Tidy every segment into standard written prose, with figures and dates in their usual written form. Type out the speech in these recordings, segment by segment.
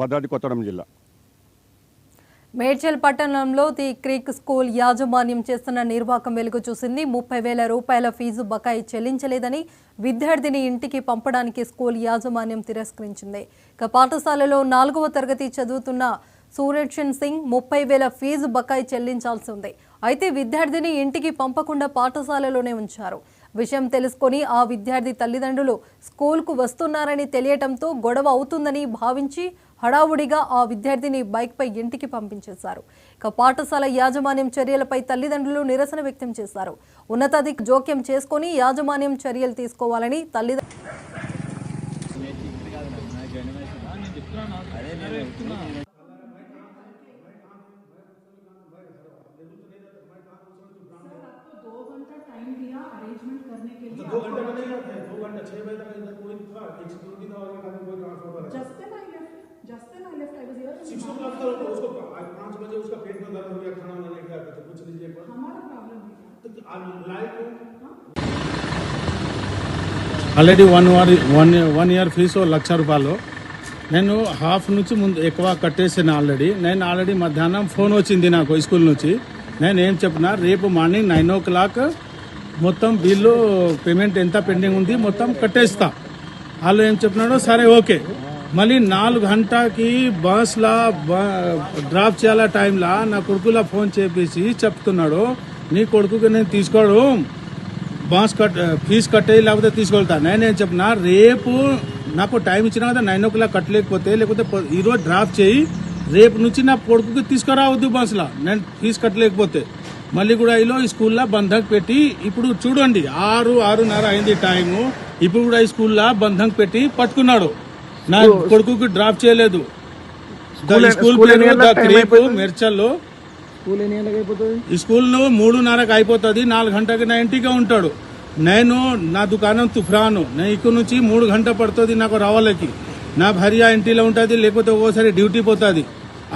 భద్రాద్రి కొత్తగూడెం జిల్లా మేడ్చల్ పట్టణంలో the creek school యాజమాన్యం చేస్తున్న నిర్వాకం వెలుగు చూసింది. 30,000 రూపాయల ఫీజు బకాయి చెల్లించలేదని విద్యార్థిని ఇంటికి పంపడానికి స్కూల్ యాజమాన్యం తిరస్కరించింది. ఇక పాఠశాలలో 4వ తరగతి చదువుతున్న సూరక్షన్ సింగ్ 30,000 ఫీజు బకాయి చెల్లించాల్సి ఉంది. అయితే విద్యార్థిని ఇంటికి పంపకుండా పాఠశాలలోనే ఉంచారు. విషయం తెలుసుకొని ఆ విద్యార్థి తల్లిదండ్రులు స్కూల్కు వస్తున్నారని తెలియటంతో గొడవ అవుతుందని భావించి హడావుడిగా ఆ విద్యార్థిని బైక్పై ఇంటికి పంపించేశారు. ఇక పాఠశాల యాజమాన్యం చర్యలపై తల్లిదండ్రులు నిరసన వ్యక్తం చేశారు. ఉన్నతాధికారులు జోక్యం చేసుకొని యాజమాన్యం చర్యలు తీసుకోవాలని తల్లిదండ్రులు अरेंजमेंट करने के लिए 2 घंटे नहीं लगते 2 घंटे 6 बजे तक इधर कोई था सिक्योरिटी था और कोई transfer just then I left I was here 6 o'clock तक उसको 5 बजे उसका पेट में दर्द हो गया खाना वाना लेके आते थे कुछ लीजिए पर हमारा प्रॉब्लम है तो आप लाइट ఆల్రెడీ 1 ఇయర్ ఫీజు 1,00,000 రూపాయలు నేను హాఫ్ నుంచి ముందు ఎక్కువ కట్టేసాను. ఆల్రెడీ మధ్యాహ్నం ఫోన్ వచ్చింది నాకు స్కూల్ నుంచి. నేను ఏం చెప్పినా రేపు మార్నింగ్ 9 o'clock మొత్తం బిల్లు పేమెంట్ ఎంత పెండింగ్ ఉంది మొత్తం కట్టేస్తా. వాళ్ళు ఏం చెప్పినాడో సరే ఓకే. మళ్ళీ 4 గంటకి బస్లా డ్రాప్ చేయాల టైంలో నా కొడుకులా ఫోన్ చేపించి చెప్తున్నాడు, నీ కొడుకుకి నేను తీసుకోడు ఫీజు కట్టే లేకపోతే తీసుకెళ్తా. నేనేం చెప్పినా రేపు నాకు టైం ఇచ్చినా కదా 9 o'clock కట్టలేకపోతే లేకపోతే ఈరోజు డ్రాప్ చేయి, రేపు నుంచి నా కొడుకుకి తీసుకురావద్దు బస్సులో నేను ఫీజు కట్టలేకపోతే. మళ్ళీ కూడా ఇలా ఈ స్కూల్లో బంధక్ పెట్టి ఇప్పుడు చూడండి 6:30 అయింది టైము. ఇప్పుడు కూడా ఈ స్కూల్లో బంధక్ పెట్టి పట్టుకున్నాడు. నా కొడుకుకి డ్రాప్ చేయలేదు. స్కూల్ పేరు మెర్చల్లో ఈ స్కూల్ 3:30కి అయిపోతుంది. 4 గంటకి నా ఇంటిగా ఉంటాడు. నేను నా దుకాణం తుఫ్రాను, నేను ఇక్కడ నుంచి 3 గంట పడుతుంది నాకు రావాలకి. నా భార్య ఇంటిలో ఉంటుంది, లేకపోతే ఒక్కోసారి డ్యూటీ పోతుంది.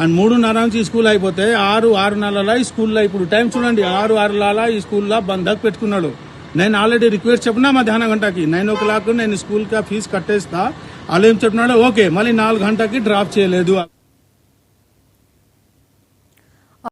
అండ్ 3:30 నుంచి స్కూల్ అయిపోతే 6:30 ఈ స్కూల్లో ఇప్పుడు టైం చూడండి 6:06 ఈ స్కూల్లో బంధక్ పెట్టుకున్నాడు. నేను ఆల్రెడీ రిక్వెస్ట్ చెప్పినా మధ్యాహ్నం గంటకి 9 o'clock నేను స్కూల్కి ఫీజు కట్టేస్తా. వాళ్ళు ఏం చెప్పినాడు ఓకే. మళ్ళీ 4 గంటకి డ్రాప్ చేయలేదు.